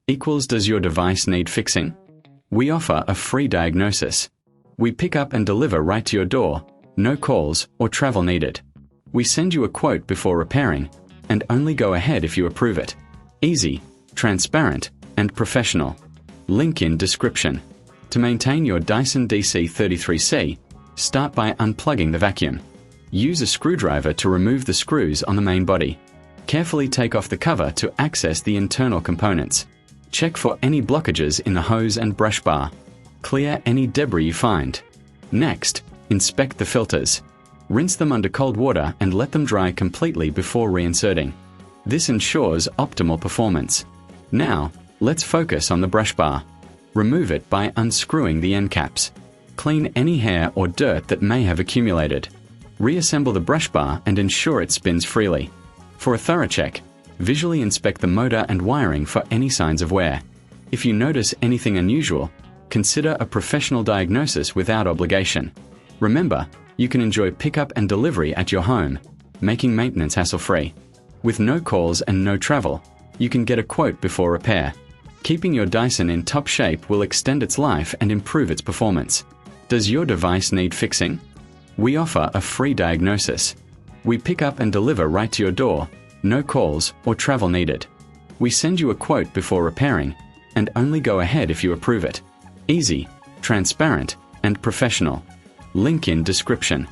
equals does your device need fixing? We offer a free diagnosis. We pick up and deliver right to your door, no calls or travel needed. We send you a quote before repairing, and only go ahead if you approve it. Easy, transparent, and professional. Link in description. To maintain your Dyson DC33C, start by unplugging the vacuum. Use a screwdriver to remove the screws on the main body. Carefully take off the cover to access the internal components. Check for any blockages in the hose and brush bar. Clear any debris you find. Next, inspect the filters. Rinse them under cold water and let them dry completely before reinserting. This ensures optimal performance. Now, let's focus on the brush bar. Remove it by unscrewing the end caps. Clean any hair or dirt that may have accumulated. Reassemble the brush bar and ensure it spins freely. For a thorough check, visually inspect the motor and wiring for any signs of wear. If you notice anything unusual, consider a professional diagnosis without obligation. Remember, you can enjoy pickup and delivery at your home, making maintenance hassle-free. With no calls and no travel, you can get a quote before repair. Keeping your Dyson in top shape will extend its life and improve its performance. Does your device need fixing? We offer a free diagnosis. We pick up and deliver right to your door, no calls or travel needed. We send you a quote before repairing, and only go ahead if you approve it. Easy, transparent, and professional. Link in description.